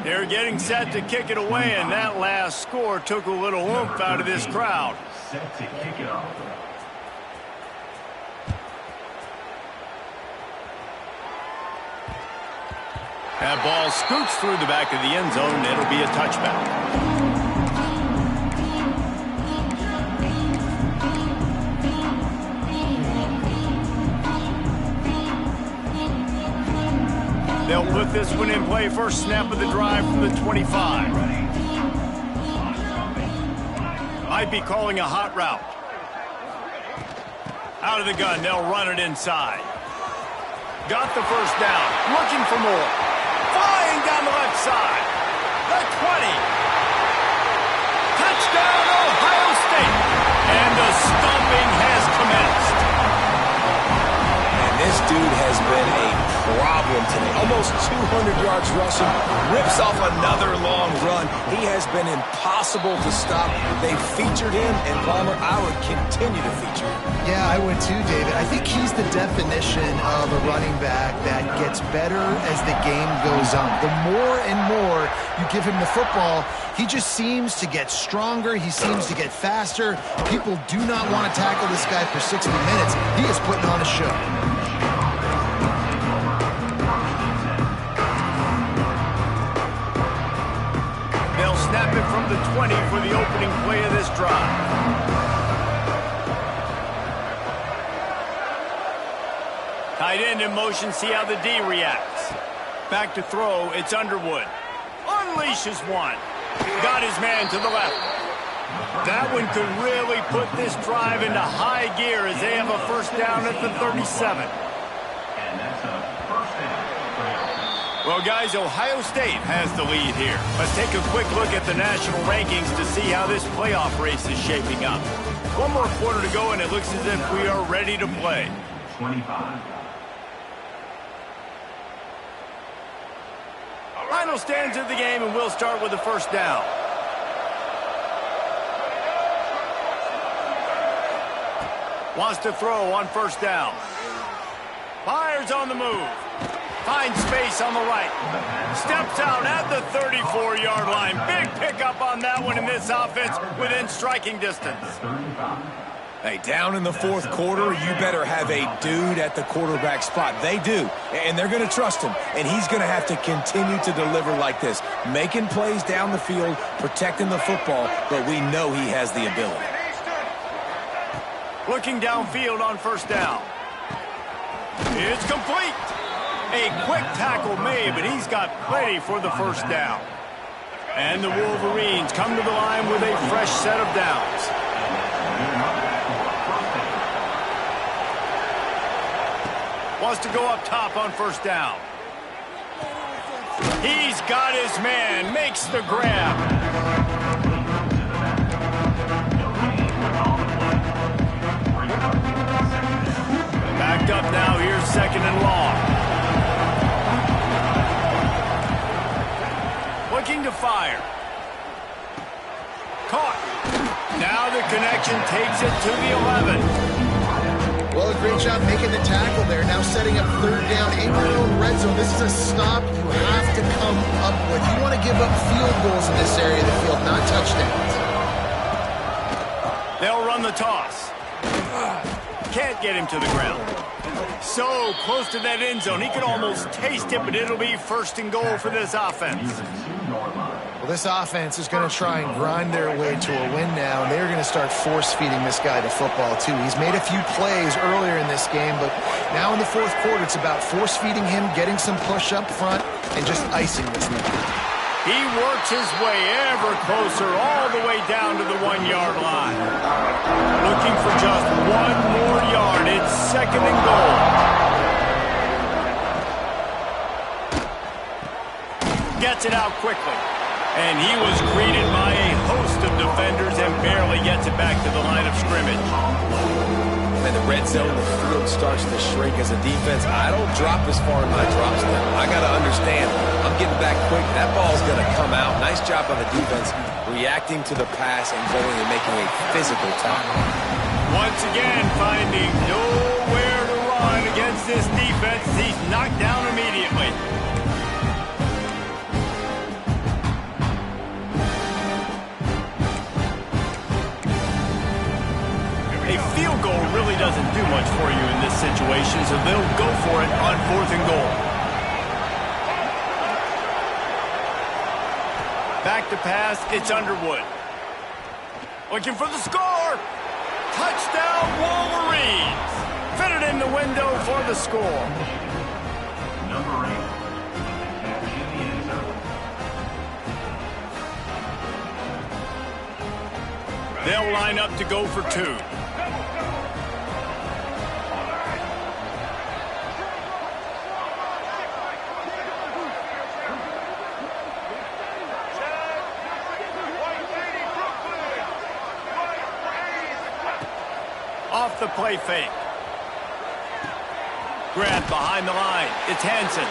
They're getting set to kick it away, and that last score took a little oomph out of this crowd. Set to kick it off. That ball scoots through the back of the end zone, and it'll be a touchback. They'll put this one in play. First snap of the drive from the 25. Might be calling a hot route. Out of the gun, they'll run it inside. Got the first down. Looking for more. Flying down the left side. The 20. Touchdown, Ohio State. And the stomping has commenced. And this dude has been a problem today. Almost 200 yards rushing. Rips off another long run. He has been impossible to stop. They featured him, and Palmer, I would continue to feature him. Yeah, I would too, David. I think he's the definition of a running back that gets better as the game goes on. The more and more you give him the football, he just seems to get stronger. He seems to get faster. People do not want to tackle this guy for 60 minutes. He is putting on a show. They'll snap it from the 20 for the opening play of this drive. Tight end in motion, see how the D reacts. Back to throw, it's Underwood. Unleashes one. Got his man to the left. That one could really put this drive into high gear as they have a first down at the 37. Well, guys, Ohio State has the lead here. Let's take a quick look at the national rankings to see how this playoff race is shaping up. One more quarter to go, and it looks as if we are ready to play. 25. Final stands of the game, and we'll start with the first down. Wants to throw on first down. Fires on the move. Finds space on the right. Steps out at the 34-yard line. Big pickup on that one in this offense within striking distance. Hey, down in the fourth quarter, you better have a dude at the quarterback spot. They do, and they're going to trust him, and he's going to have to continue to deliver like this, making plays down the field, protecting the football, but we know he has the ability. Looking downfield on first down. It's complete. A quick tackle made, but he's got plenty for the first down. And the Wolverines come to the line with a fresh set of downs. Wants to go up top on first down. He's got his man, makes the grab. Backed up now, here's second and long. Looking to fire. Caught. Now the connection takes it to the 11. Well, a great job making the tackle there. Now setting up third down in your own red zone. This is a stop you have to come up with. You want to give up field goals in this area of the field, not touchdowns. They'll run the toss. Can't get him to the ground. So close to that end zone. He could almost taste it, but it'll be first and goal for this offense. Well, this offense is going to try and grind their way to a win now, and they're going to start force-feeding this guy the football, too. He's made a few plays earlier in this game, but now in the fourth quarter, it's about force-feeding him, getting some push up front, and just icing this thing. He works his way ever closer, all the way down to the 1-yard line. Looking for just one more yard. It's second and goal. Gets it out quickly. And he was greeted by a host of defenders and barely gets it back to the line of scrimmage. In the red zone, the field starts to shrink as a defense. I don't drop as far in my drop step. I got to understand, I'm getting back quick. That ball's going to come out. Nice job by the defense reacting to the pass and going and making a physical tackle. Once again, finding nowhere to run against this defense. He's knocked down immediately. A field goal really doesn't do much for you in this situation, so they'll go for it on fourth and goal. Back to pass, it's Underwood. Looking for the score. Touchdown, Wolverines. Fitted in the window for the score. Number 8. They'll line up to go for two. off the play fake. Grab behind the line. It's Hansen.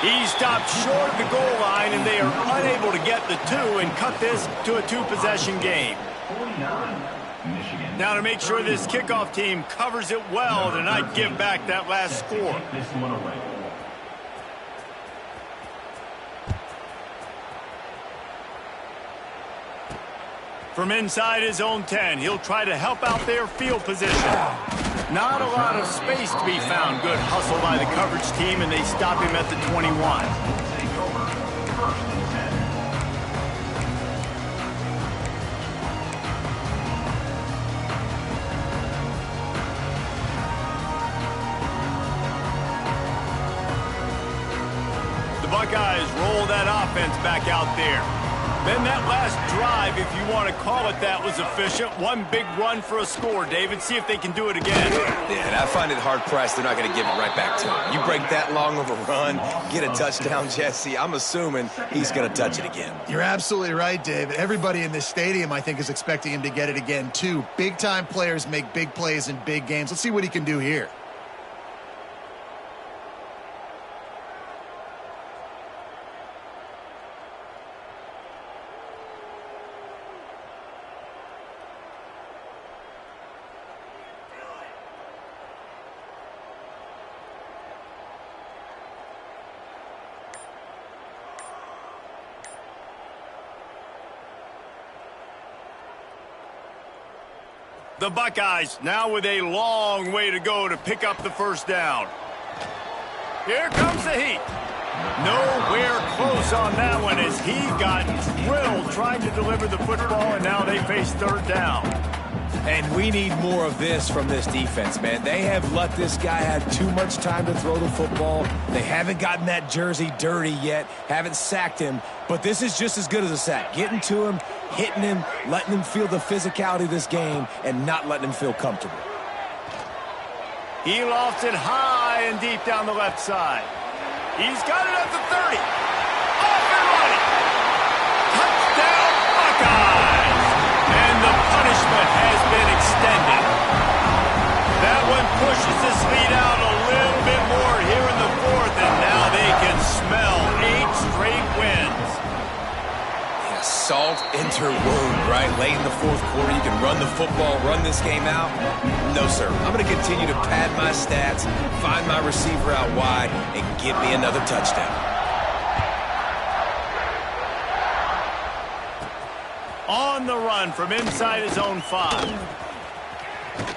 He stopped short of the goal line, and they are unable to get the two and cut this to a two-possession game. 49, Michigan. Now to make sure this kickoff team covers it well to not give back that last score. Take this one away. From inside his own 10, he'll try to help out their field position. Not a lot of space to be found. Good hustle by the coverage team, and they stop him at the 21. Take over. First and 10. The Buckeyes roll that offense back out there. Then that last drive, if you want to call it that, was efficient. One big run for a score, David. See if they can do it again. Yeah, and I find it hard-pressed they're not going to give it right back to him. You break that long of a run, get a touchdown, Jesse, I'm assuming he's going to touch it again. You're absolutely right, David. Everybody in this stadium, I think, is expecting him to get it again, too. Big-time players make big plays in big games. Let's see what he can do here. The Buckeyes now with a long way to go to pick up the first down. Here comes the heat. Nowhere close on that one as he got drilled trying to deliver the football, and now they face third down. And we need more of this from this defense, man. They have let this guy have too much time to throw the football. They haven't gotten that jersey dirty yet, haven't sacked him, but this is just as good as a sack. Getting to him, hitting him, letting him feel the physicality of this game, and not letting him feel comfortable. He lofts it high and deep down the left side. He's got it at the 30. Off and running. Touchdown, Buckeyes. And the punishment has been extended. That one pushes this lead out a little bit more here in the fourth, and now they can smell 8 straight wins. Yeah, salt into wound, right? Late in the fourth quarter, you can run the football, run this game out. No, sir. I'm going to continue to pad my stats, find my receiver out wide, and give me another touchdown. On the run from inside his own 5.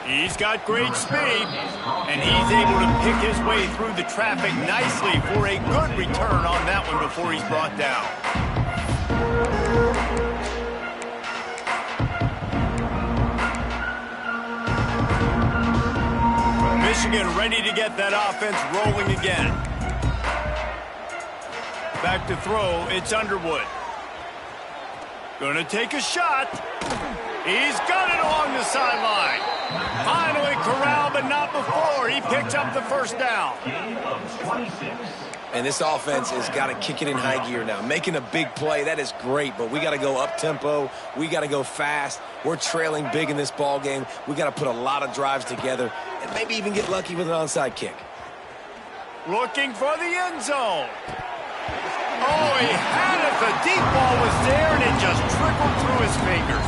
He's got great speed, and he's able to pick his way through the traffic nicely for a good return on that one before he's brought down. Michigan ready to get that offense rolling again. Back to throw, it's Underwood. Gonna take a shot. He's got it along the sideline. Finally corralled, but not before. He picked up the first down. Gain of 26. And this offense has got to kick it in high gear now. Making a big play, that is great, but we got to go up-tempo. We got to go fast. We're trailing big in this ball game. We got to put a lot of drives together and maybe even get lucky with an onside kick. Looking for the end zone. Oh, he had it. The deep ball was there, and it just trickled through his fingers.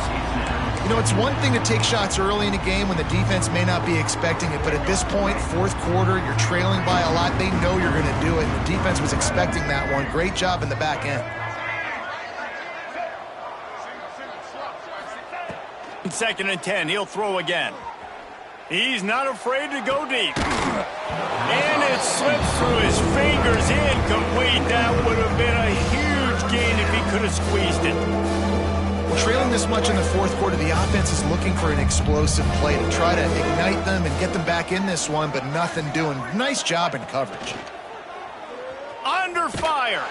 You know, it's one thing to take shots early in a game when the defense may not be expecting it, but at this point, fourth quarter, you're trailing by a lot. They know you're going to do it, and the defense was expecting that one. Great job in the back end. 2nd and 10, he'll throw again. He's not afraid to go deep. And it slips through his fingers, incomplete. That would have been a huge gain if he could have squeezed it. Trailing this much in the fourth quarter, the offense is looking for an explosive play to try to ignite them and get them back in this one, but nothing doing. Nice job in coverage. Under fire.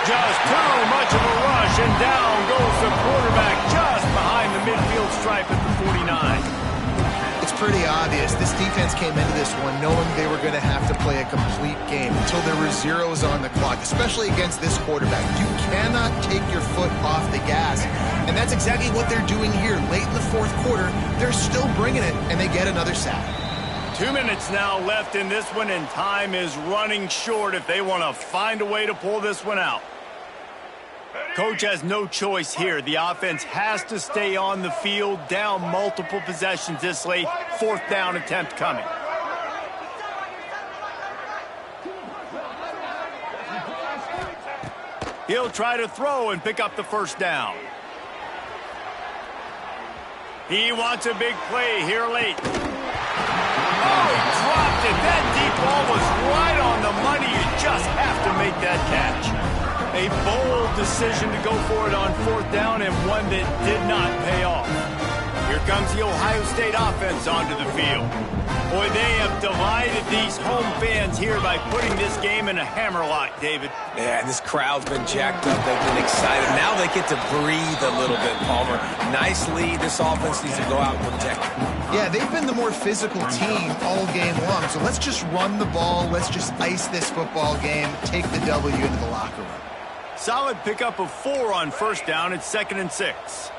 Just too much of a rush, and down goes the quarterback just behind the midfield stripe at the 49. It's pretty obvious. This defense came into this one knowing they were going to have to play a complete game until there were zeros on the clock, especially against this quarterback. You cannot take your foot off the gas, and that's exactly what they're doing here. Late in the fourth quarter, they're still bringing it, and they get another sack. 2 minutes now left in this one, and time is running short if they want to find a way to pull this one out. Coach has no choice here. The offense has to stay on the field, down multiple possessions this late. Fourth down attempt coming. He'll try to throw and pick up the first down. He wants a big play here late. Oh, he dropped it. That deep ball was right on the money. You just have to make that catch. A bold decision to go for it on fourth down, and one that did not pay off. Here comes the Ohio State offense onto the field. Boy, they have delighted these home fans here by putting this game in a hammerlock, David. Yeah, this crowd's been jacked up. They've been excited. Now they get to breathe a little bit, Palmer. Nice lead. This offense needs to go out and protect it. Yeah, they've been the more physical team all game long. So let's just run the ball. Let's just ice this football game, take the W into the locker room. Solid pickup of 4 on first down. It's 2nd and 6.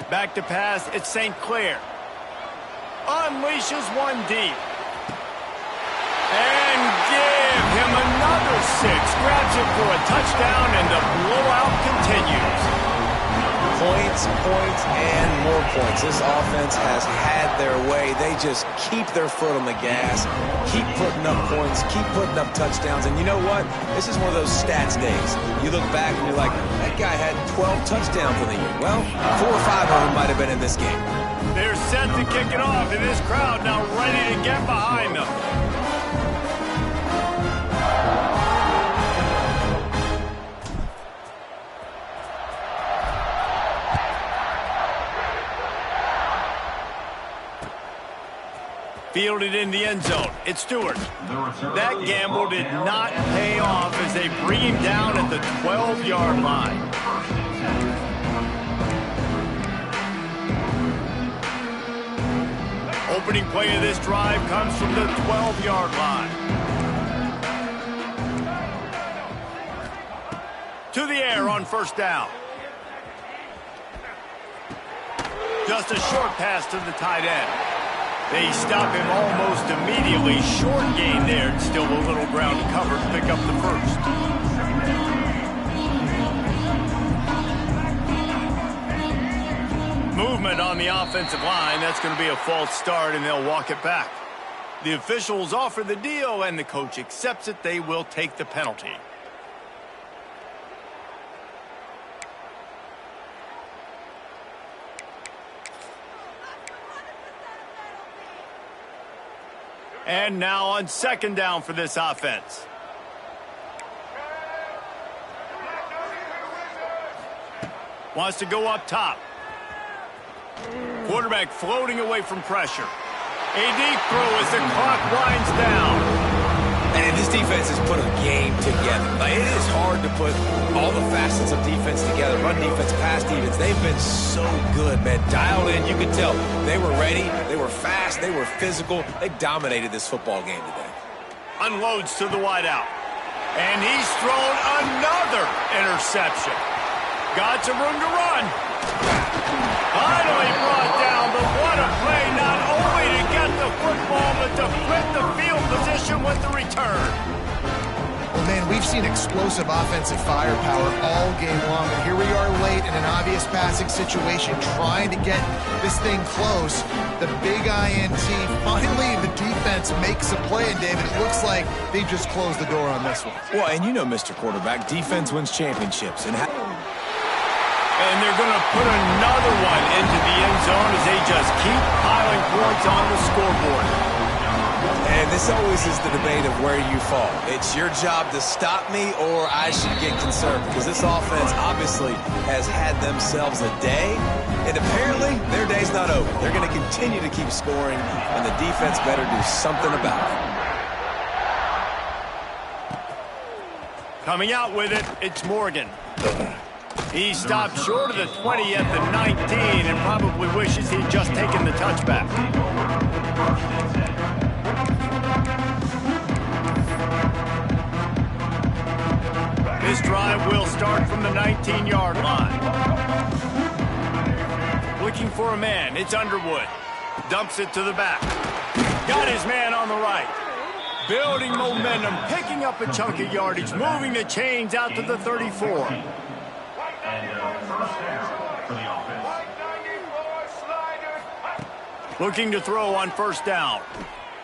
Back to pass. It's St. Clair. Unleashes one deep. And give him another 6. Grabs it for a touchdown, and the blowout continues. Points, and more points. This offense has had their way. They just keep their foot on the gas, keep putting up points, keep putting up touchdowns. And you know what? This is one of those stats days. You look back and you're like, that guy had 12 touchdowns in the year. Well, 4 or 5 of them might have been in this game. They're set to kick it off, and this crowd now ready to get behind them. Fielded in the end zone. It's Stewart. That gamble did not pay off as they bring him down at the 12-yard line. Opening play of this drive comes from the 12-yard line. To the air on first down. Just a short pass to the tight end. They stop him almost immediately. Short gain there, and still a little ground to cover to pick up the first. Movement on the offensive line. That's going to be a false start, and they'll walk it back. The officials offer the deal, and the coach accepts it. They will take the penalty. And now on second down for this offense. Wants to go up top. Quarterback floating away from pressure. A deep throw as the clock winds down. And this defense has put a game together. Like, it is hard to put all the facets of defense together. Run defense, pass defense. They've been so good, man. Dialed in. You could tell they were ready. They were fast. They were physical. They dominated this football game today. Unloads to the wideout. And he's thrown another interception. Got some room to run. Finally brought down, but what a play. Not only to get the football, but to flip the field position with the return. Well, man, we've seen explosive offensive firepower all game long, but here we are late in an obvious passing situation, trying to get this thing close. The big INT, finally the defense makes a play, and David, it looks like they just closed the door on this one. Well, and you know, Mr. Quarterback, defense wins championships. And they're going to put another one into the end zone as they just keep piling points on the scoreboard. And this always is the debate of where you fall. It's your job to stop me, or I should get concerned, because this offense obviously has had themselves a day, and apparently their day's not over. They're going to continue to keep scoring, and the defense better do something about it. Coming out with it, it's Morgan. He stopped short of the 20 at the 19 and probably wishes he'd just taken the touchback. This drive will start from the 19-yard line. Looking for a man, it's Underwood. Dumps it to the back. Got his man on the right. Building momentum, picking up a chunk of yardage, moving the chains out to the 34. And first down for the offense. Looking to throw on first down.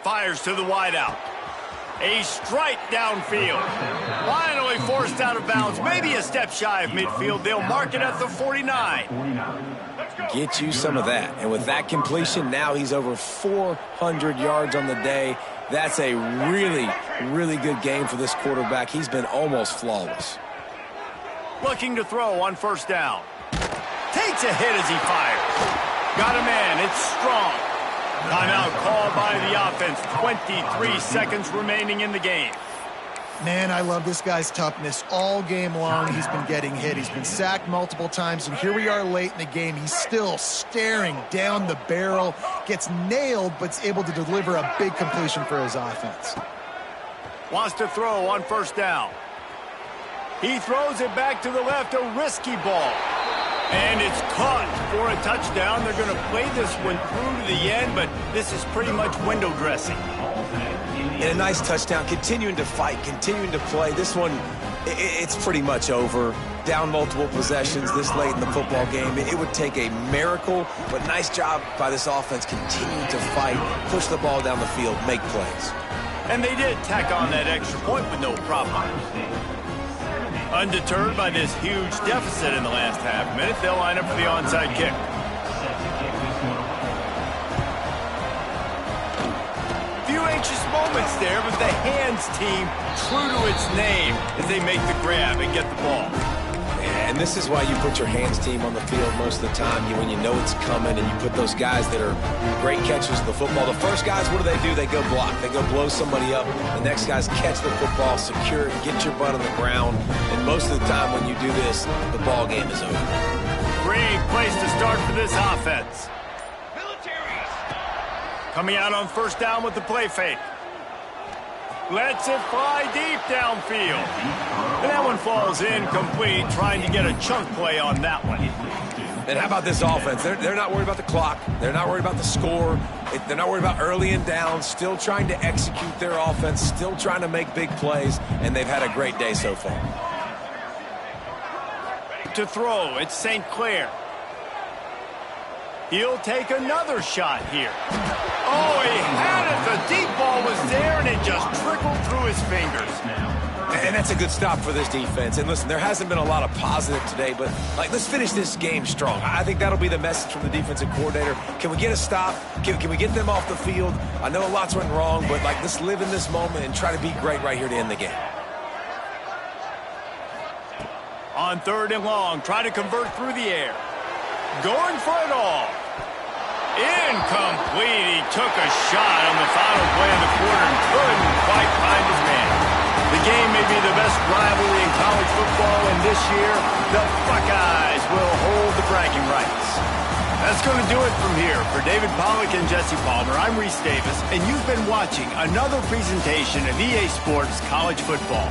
Fires to the wideout. A strike downfield. Finally forced out of bounds. Maybe a step shy of midfield. They'll mark it at the 49. Get you some of that. And with that completion, now he's over 400 yards on the day. That's a really, really good game for this quarterback. He's been almost flawless. Looking to throw on first down. Takes a hit as he fires. Got a man. It's strong. Timeout called by the offense. 23 seconds remaining in the game. Man, I love this guy's toughness. All game long, he's been getting hit. He's been sacked multiple times, and here we are late in the game. He's still staring down the barrel, gets nailed, but is able to deliver a big completion for his offense. Wants to throw on first down. He throws it back to the left, a risky ball. And it's caught for a touchdown. They're going to play this one through to the end, but this is pretty much window dressing. And a nice touchdown, continuing to fight, continuing to play. This one, it's pretty much over. Down multiple possessions this late in the football game. It would take a miracle, but nice job by this offense continuing to fight, push the ball down the field, make plays. And they did tack on that extra point with no problem. Undeterred by this huge deficit in the last half minute, they'll line up for the onside kick. Few anxious moments there, but the hands team true to its name as they make the grab and get the ball. And this is why you put your hands team on the field most of the time, when you know it's coming, and you put those guys that are great catchers of the football. The first guys, what do? They go block. They go blow somebody up. The next guys catch the football, secure it, get your butt on the ground. And most of the time when you do this, the ball game is over. Great place to start for this offense. Coming out on first down with the play fake. Lets it fly deep downfield. And that one falls incomplete, trying to get a chunk play on that one. And how about this offense? They're not worried about the clock. They're not worried about the score. They're not worried about early and down. Still trying to execute their offense. Still trying to make big plays. And they've had a great day so far. To throw, it's St. Clair. He'll take another shot here. Oh, he had it. The deep ball was there, and it just trickled through his fingers. And that's a good stop for this defense. And listen, there hasn't been a lot of positive today, but let's finish this game strong. I think that'll be the message from the defensive coordinator. Can we get a stop? Can we get them off the field? I know a lot's went wrong, but let's live in this moment and try to be great right here to end the game. On third and long, try to convert through the air. Going for it all. Incomplete. He took a shot on the final play of the quarter and couldn't quite find his man. The game may be the best rivalry in college football, and this year, the Buckeyes will hold the bragging rights. That's going to do it from here. For David Pollack and Jesse Palmer, I'm Reese Davis, and you've been watching another presentation of EA Sports College Football.